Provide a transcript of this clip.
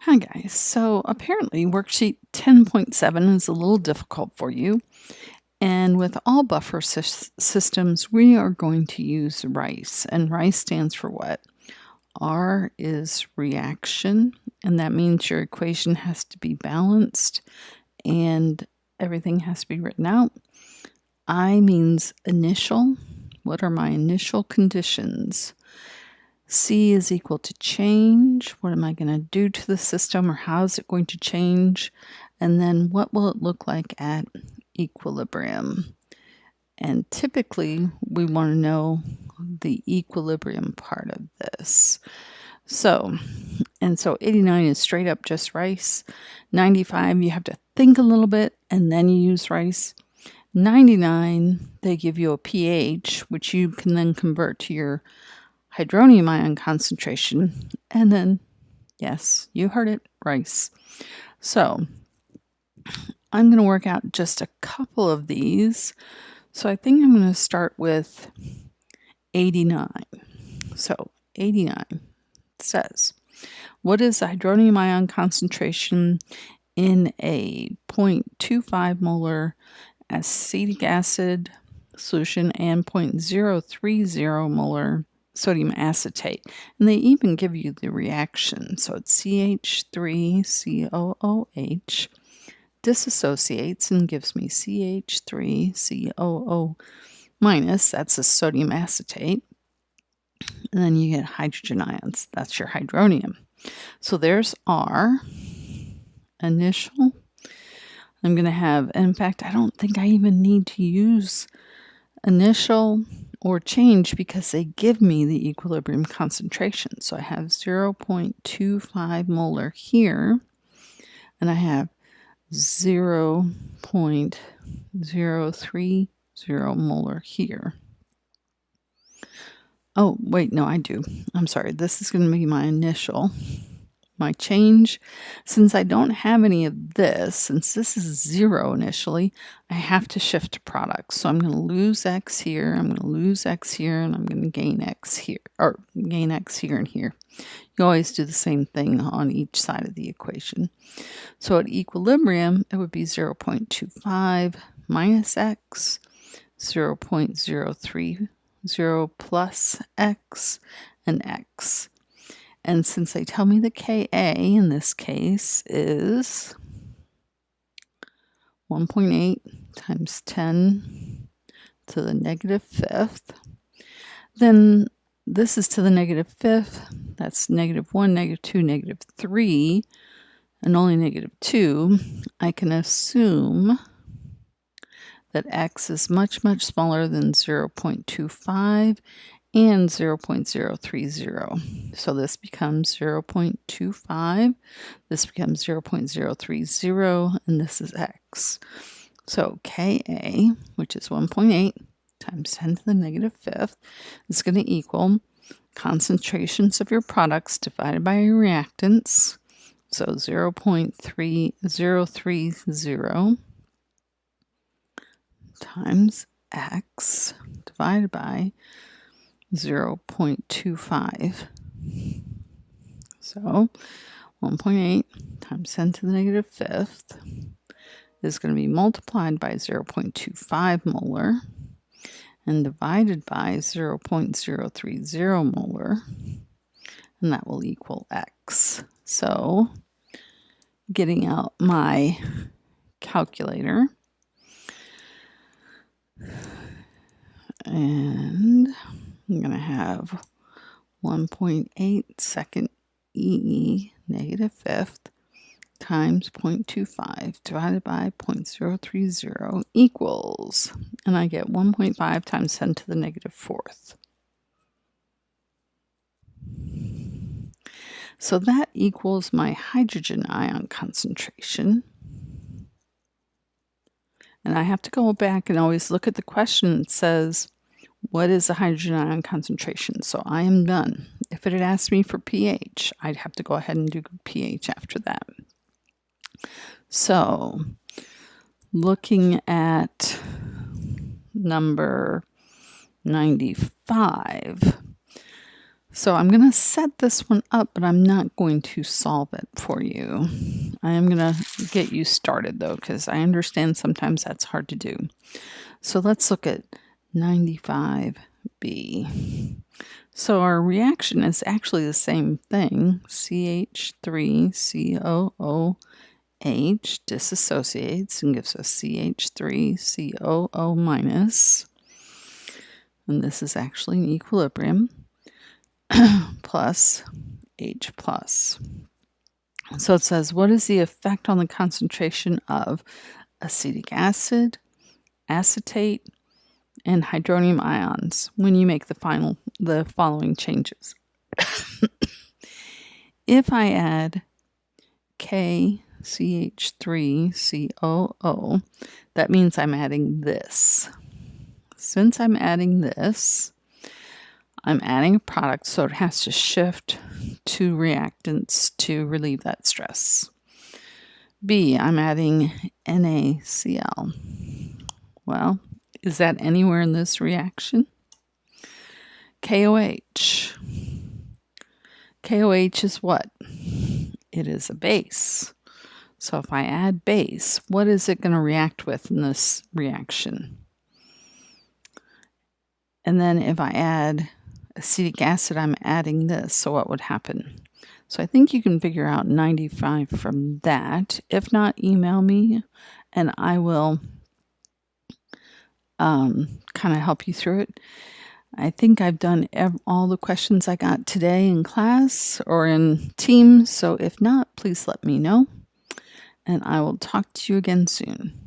Hi guys, so apparently worksheet 10.7 is a little difficult for you, and with all buffer systems we are going to use RICE, and RICE stands for what? R is reaction, and that means your equation has to be balanced and everything has to be written out. I means initial. What are my initial conditions? C is equal to change. What am I going to do to the system, or how is it going to change? And then what will it look like at equilibrium? And typically we want to know the equilibrium part of this. So 89 is straight up just RICE. 95, you have to think a little bit and then you use RICE. 99, they give you a pH, which you can then convert to your hydronium ion concentration, and then, yes, you heard it, RICE. So I'm going to work out just a couple of these. So I think I'm going to start with 89. So 89 says, what is the hydronium ion concentration in a 0.25 molar acetic acid solution and 0.030 molar sodium acetate? And they even give you the reaction. So it's CH3COOH dissociates and gives me CH3COO minus, that's a sodium acetate. And then you get hydrogen ions. That's your hydronium. So there's R, initial. I'm going to have, in fact, I don't think I even need to use initial or change because they give me the equilibrium concentration. So I have 0.25 molar here, and I have 0.030 molar here. Oh, wait, no, I do. I'm sorry. This is going to be my initial. My change, since I don't have any of this, since this is 0 initially, I have to shift to products. So I'm going to lose X here, I'm going to lose X here, and I'm going to gain X here, or gain X here and here. You always do the same thing on each side of the equation. So at equilibrium, it would be 0.25 minus X, 0.030 plus X, and X. And since they tell me the Ka in this case is 1.8 times 10 to the negative fifth, then this is to the negative fifth. That's negative 1, negative 2, negative 3, and only negative 2. I can assume that X is much, much smaller than 0.25 and 0.030. So this becomes 0.25, this becomes 0.030, and this is X. So Ka, which is 1.8 times 10 to the negative fifth, is going to equal concentrations of your products divided by your reactants. So 0.3030 times X divided by 0.25. So 1.8 times 10 to the negative fifth is going to be multiplied by 0.25 molar and divided by 0.030 molar, and that will equal X. So getting out my calculator, and I'm going to have 1.8 second E negative fifth times 0.25 divided by 0.030 equals, and I get 1.5 times 10 to the negative fourth. So that equals my hydrogen ion concentration. And I have to go back and always look at the question. It says, what is the hydrogen ion concentration? So I am done. If it had asked me for pH, I'd have to go ahead and do pH after that. So looking at number 95, So I'm going to set this one up, but I'm not going to solve it for you. I am going to get you started though, because I understand sometimes that's hard to do. So let's look at 95B. So our reaction is actually the same thing. CH3COOH dissociates and gives us CH3COO minus. And this is actually an equilibrium. Plus H plus. So it says, what is the effect on the concentration of acetic acid, acetate, and hydronium ions when you make the following changes? If I add KCH3COO, that means I'm adding this. Since I'm adding this, I'm adding a product, so it has to shift to reactants to relieve that stress. B, I'm adding NaCl. Well, is that anywhere in this reaction? KOH. KOH is what? It is a base. So if I add base, what is it going to react with in this reaction? And then if I add acetic acid, I'm adding this, so what would happen? So I think you can figure out 95 from that. If not, email me and I will kind of help you through it. I think I've done all the questions I got today in class or in Teams, so if not, please let me know and I will talk to you again soon.